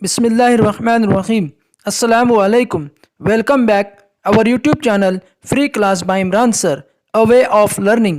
Bismillahirrahmanirrahim. Assalamu alaikum. Welcome back our YouTube channel Free Class by Imran Sir, A Way of Learning.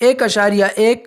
1.1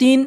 3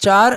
4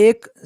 1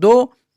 2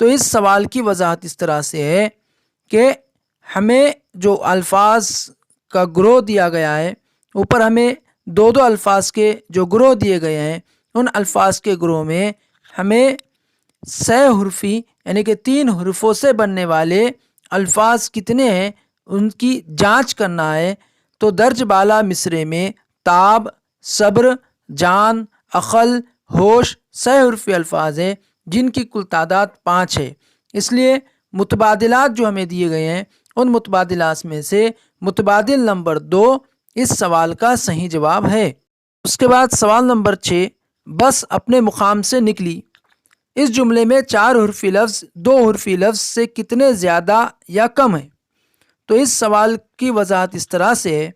تو اس سوال کی وضاحت اس طرح سے ہے کہ ہمیں جو الفاظ کا گروہ دیا گیا ہے، اوپر ہمیں دو دو الفاظ کے جو گروہ دیے گئے ہیں، ان الفاظ کے گروہ میں ہمیں سہ حرفی یعنی کہ 3 حروفوں سے بننے والے الفاظ کتنے ہیں ان کی جانچ کرنا ہے۔ تو درج بالا مصرعے میں تاب، صبر، جان، عقل، ہوش سہ حرفی الفاظ ہیں جن کی کل تعداد 5 ہے۔ اس لیے متبادلات جو ہمیں دیے گئے ہیں ان متبادلات میں سے متبادل نمبر 2 اس سوال کا صحیح جواب ہے۔ اس کے بعد سوال نمبر 6، بس اپنے مقام سے نکلی، اس جملے میں 4 حرفی لفظ 2 حرفی لفظ سے کتنے زیادہ یا کم ہیں؟ تو اس سوال کی وضاحت اس طرح سے ہے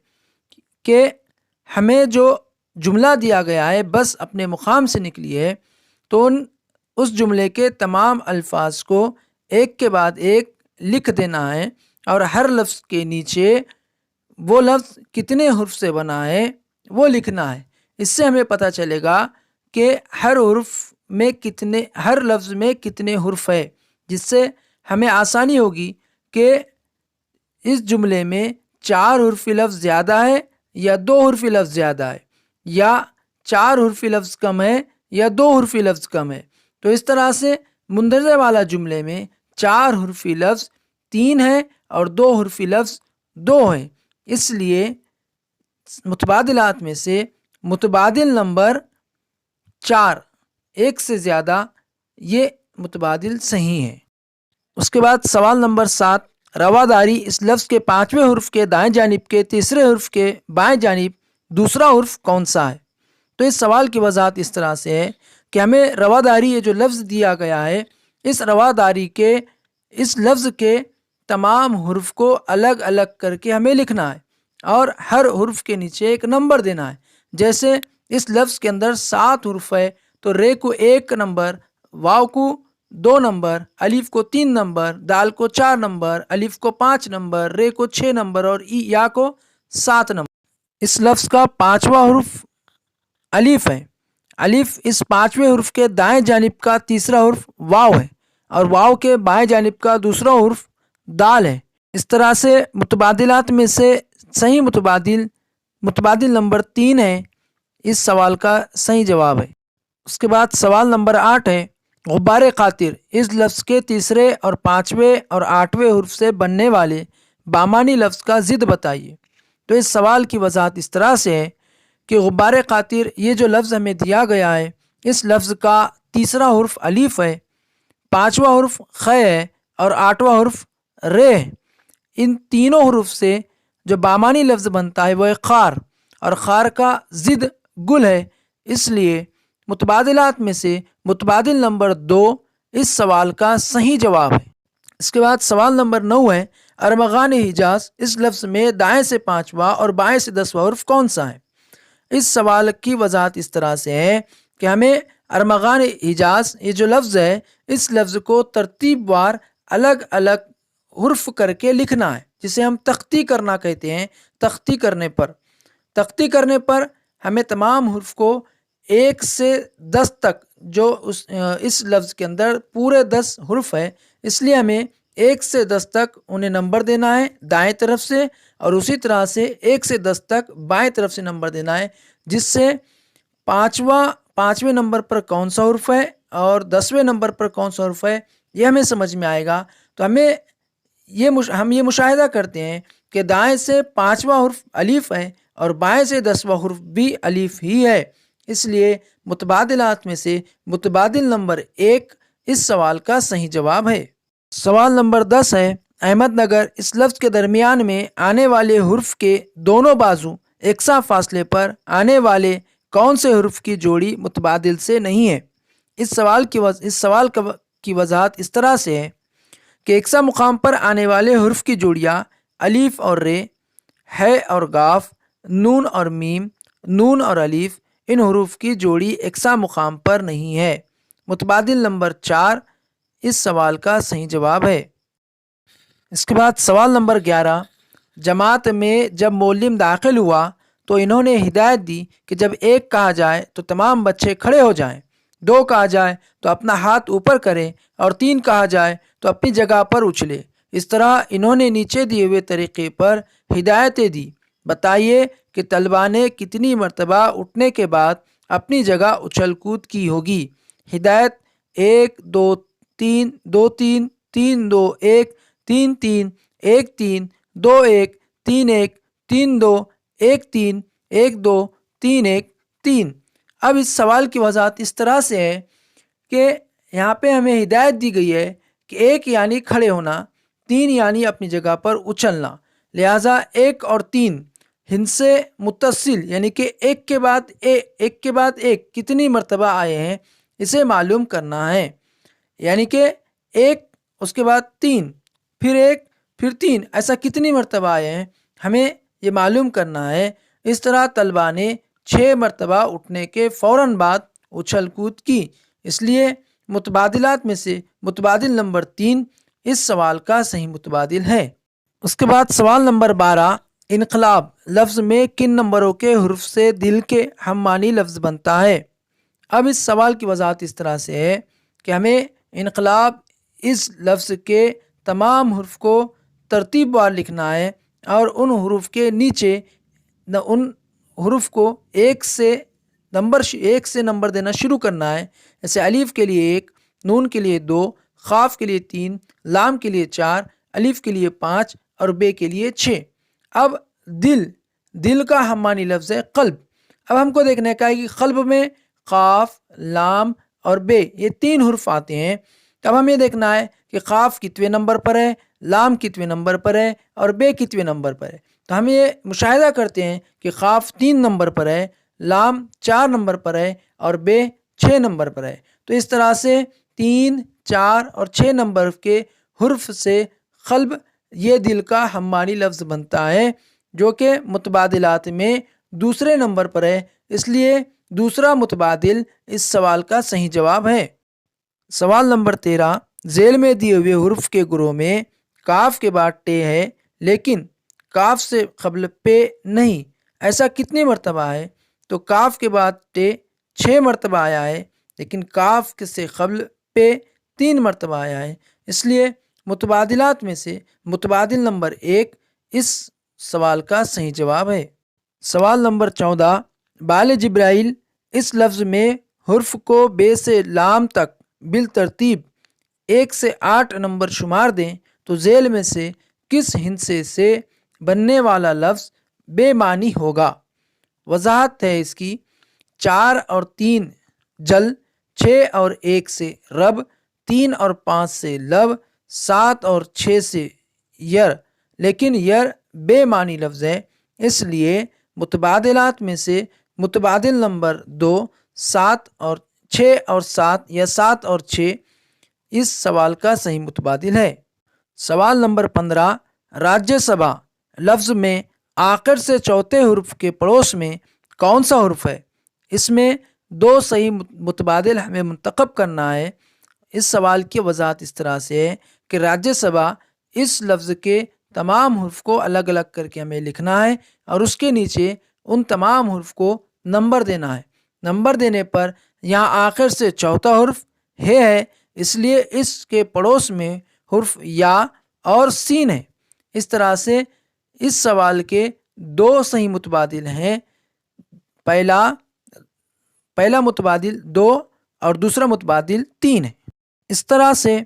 کہ ہمیں جو جملہ دیا گیا ہے بس اپنے مقام سے نکلی ہے، تو اس جملے کے تمام الفاظ کو ایک کے بعد ایک لکھ دینا ہے اور ہر لفظ کے نیچے وہ لفظ کتنے حرف سے بنا ہے وہ لکھنا ہے۔ اس سے ہمیں پتہ چلے گا کہ ہر لفظ میں کتنے حرف ہے، جس سے ہمیں آسانی ہوگی کہ اس جملے میں 4 حرفی لفظ زیادہ ہے یا 2 حرفی لفظ زیادہ ہے، یا 4 حرفی لفظ کم ہے یا 2 حرفی لفظ کم ہے۔ تو اس طرح سے مندرجہ والا جملے میں 4 حرفی لفظ 3 ہے اور 2 حرفی لفظ 2 ہیں، اس لیے متبادلات میں سے متبادل نمبر 4 ایک سے زیادہ یہ متبادل صحیح ہے۔ اس کے بعد سوال نمبر 7، رواداری اس لفظ کے 5ویں حرف کے دائیں جانب کے تیسرے حرف کے بائیں جانب دوسرا حرف کون سا ہے؟ تو اس سوال کی وضاحت اس طرح سے ہے کہ ہمیں رواداری یہ جو لفظ دیا گیا ہے اس رواداری کے اس لفظ کے تمام حرف کو الگ الگ کر کے ہمیں لکھنا ہے اور ہر حرف کے نیچے ایک نمبر دینا ہے۔ جیسے اس لفظ کے اندر 7 حرف ہے تو رے کو 1 نمبر، واو کو 2 نمبر، الف کو 3 نمبر، دال کو 4 نمبر، الف کو 5 نمبر، رے کو 6 نمبر اور یا کو 7 نمبر۔ اس لفظ کا 5واں حرف الف ہے۔ الف اس 5ویں حرف کے دائیں جانب کا تیسرا حرف واو ہے اور واو کے بائیں جانب کا دوسرا حرف دال ہے۔ اس طرح سے متبادلات میں سے صحیح متبادل نمبر 3 ہے، اس سوال کا صحیح جواب ہے۔ اس کے بعد سوال نمبر 8 ہے، غبار خاطر اس لفظ کے تیسرے اور 5ویں اور 8ویں حرف سے بننے والے بامانی لفظ کا ضد بتائیے۔ تو اس سوال کی وضاحت اس طرح سے ہے کہ غبار خاطر یہ جو لفظ ہمیں دیا گیا ہے اس لفظ کا تیسرا حرف الف ہے، 5واں حرف خ ہے اور 8واں حرف رے ہے۔ ان تینوں حروف سے جو بامانی لفظ بنتا ہے وہ ہے خار، اور خار کا ضد گل ہے، اس لیے متبادلات میں سے متبادل نمبر 2 اس سوال کا صحیح جواب ہے۔ اس کے بعد سوال نمبر 9 ہے، ارمغان حجاز اس لفظ میں دائیں سے 5واں اور بائیں سے 10واں حرف کون سا ہے؟ اس سوال کی وضاحت اس طرح سے ہے کہ ہمیں ارمغان حجاز یہ جو لفظ ہے اس لفظ کو ترتیب وار الگ الگ حرف کر کے لکھنا ہے، جسے ہم تختی کرنا کہتے ہیں۔ تختی کرنے پر ہمیں تمام حرف کو 1 سے 10 تک جو اس لفظ کے اندر پورے 10 حرف ہے، اس لیے ہمیں 1 سے 10 تک انہیں نمبر دینا ہے دائیں طرف سے، اور اسی طرح سے 1 سے 10 تک بائیں طرف سے نمبر دینا ہے، جس سے 5ویں نمبر پر کون سا حرف ہے اور 10ویں نمبر پر کون سا حرف ہے یہ ہمیں سمجھ میں آئے گا۔ تو ہم یہ مشاہدہ کرتے ہیں کہ دائیں سے 5واں حرف الف ہے اور بائیں سے 10واں حرف بھی الف ہی ہے، اس لیے متبادلات میں سے متبادل نمبر 1 اس سوال کا صحیح جواب ہے۔ سوال نمبر 10 ہے، احمد نگر اس لفظ کے درمیان میں آنے والے حرف کے دونوں بازو یکساں فاصلے پر آنے والے کون سے حرف کی جوڑی متبادل سے نہیں ہے؟ اس سوال کی وضاحت اس طرح سے ہے کہ یکساں مقام پر آنے والے حرف کی جوڑیاں الف اور رے، ہے اور گاف، نون اور میم، نون اور الف، ان حروف کی جوڑی یکساں مقام پر نہیں ہے۔ متبادل نمبر 4 اس سوال کا صحیح جواب ہے۔ اس کے بعد سوال نمبر 11، جماعت میں جب معلم داخل ہوا تو انہوں نے ہدایت دی کہ جب 1 کہا جائے تو تمام بچے کھڑے ہو جائیں، 2 کہا جائے تو اپنا ہاتھ اوپر کریں اور 3 کہا جائے تو اپنی جگہ پر اچھلے۔ اس طرح انہوں نے نیچے دیے ہوئے طریقے پر ہدایتیں دی۔ بتائیے کہ طلباء نے کتنی مرتبہ اٹھنے کے بعد اپنی جگہ اچھل کود کی ہوگی۔ ہدایت 1 2 3 2 3 3 2 1 3 3 1 3 2 1 3 1 3 2 1 3 1 2 3 1 3۔ اب اس سوال کی وضاحت اس طرح سے ہے کہ یہاں پہ ہمیں ہدایت دی گئی ہے کہ 1 یعنی کھڑے ہونا، 3 یعنی اپنی جگہ پر اچھلنا، لہٰذا 1 اور 3 ہن سے متصل یعنی کہ ایک کے بعد ایک کتنی مرتبہ آئے ہیں اسے معلوم کرنا ہے۔ یعنی کہ 1 اس کے بعد 3 پھر 1 پھر 3 ایسا کتنی مرتبہ آئے ہیں ہمیں یہ معلوم کرنا ہے۔ اس طرح طلباء نے 6 مرتبہ اٹھنے کے فوراً بعد اچھل کود کی، اس لیے متبادلات میں سے متبادل نمبر 3 اس سوال کا صحیح متبادل ہے۔ اس کے بعد سوال نمبر 12، انقلاب لفظ میں کن نمبروں کے حروف سے دل کے ہم معنی لفظ بنتا ہے؟ اب اس سوال کی وضاحت اس طرح سے ہے کہ ہمیں انقلاب اس لفظ کے تمام حروف کو ترتیب وار لکھنا ہے اور ان حروف کے نیچے ان حروف کو ایک سے نمبر دینا شروع کرنا ہے۔ جیسے الف کے لیے 1، نون کے لیے 2، قاف کے لیے 3، لام کے لیے 4، الف کے لیے 5 اور بے کے لیے 6۔ اب دل کا ہم معنی لفظ ہے قلب۔ اب ہم کو دیکھنا ہے کہ قلب میں قاف، لام اور بے یہ 3 حروف آتے ہیں۔ اب ہمیں دیکھنا ہے کہ قاف کتویں نمبر پر ہے، لام کتویں نمبر پر ہے اور بے کتویں نمبر پر ہے۔ تو ہم یہ مشاہدہ کرتے ہیں کہ قاف 3 نمبر پر ہے، لام 4 نمبر پر ہے اور بے 6 نمبر پر ہے۔ تو اس طرح سے 3، 4 اور 6 نمبر کے حرف سے قلب یہ دل کا ہم معنی لفظ بنتا ہے، جو کہ متبادلات میں دوسرے نمبر پر ہے، اس لیے دوسرا متبادل اس سوال کا صحیح جواب ہے۔ سوال نمبر 13، ذیل میں دیے ہوئے حروف کے گروہ میں کاف کے بعد ٹے ہے لیکن کاف سے قبل پے نہیں، ایسا کتنی مرتبہ ہے؟ تو کاف کے بعد ٹے 6 مرتبہ آیا ہے لیکن کاف سے قبل پے 3 مرتبہ آیا ہے، اس لیے متبادلات میں سے متبادل نمبر 1 اس سوال کا صحیح جواب ہے۔ سوال نمبر 14، بال جبرائیل اس لفظ میں حرف کو بے سے لام تک بالترتیب 1 سے 8 نمبر شمار دیں تو ذیل میں سے کس ہندسے سے بننے والا لفظ بے معنی ہوگا؟ وضاحت ہے اس کی، 4 اور 3 جل، 6 اور 1 سے رب، 3 اور 5 سے لب، 7 اور 6 سے یر، لیکن یر بے معنی لفظ ہے، اس لیے متبادلات میں سے متبادل نمبر 2 7 اور 6 اور 7 یا 7 اور 6 اس سوال کا صحیح متبادل ہے۔ سوال نمبر 15، راجیہ سبھا لفظ میں آخر سے چوتھے حرف کے پڑوس میں کون سا حرف ہے؟ اس میں 2 صحیح متبادل ہمیں منتخب کرنا ہے۔ اس سوال کی وضاحت اس طرح سے ہے کہ راجیہ سبھا اس لفظ کے تمام حروف کو الگ الگ کر کے ہمیں لکھنا ہے اور اس کے نیچے ان تمام حروف کو نمبر دینا ہے۔ نمبر دینے پر یہاں آخر سے چوتھا حرف ہے، اس لیے اس کے پڑوس میں حرف یا اور سین ہے۔ اس طرح سے اس سوال کے 2 صحیح متبادل ہیں، پہلا متبادل 2 اور دوسرا متبادل 3 ہے۔ اس طرح سے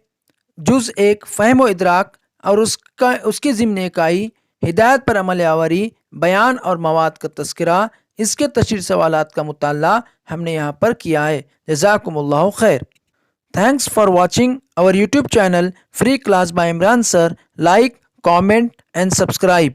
جز 1 فہم و ادراک اور اس کی ضمن اکائی، ہدایت پر عمل آوری، بیان اور مواد کا تذکرہ، اس کے تشریح سوالات کا مطالعہ ہم نے یہاں پر کیا ہے۔ جزاکم اللہ خیر۔ Thanks for watching our YouTube channel Free Class by Imran Sir. Like, comment and subscribe.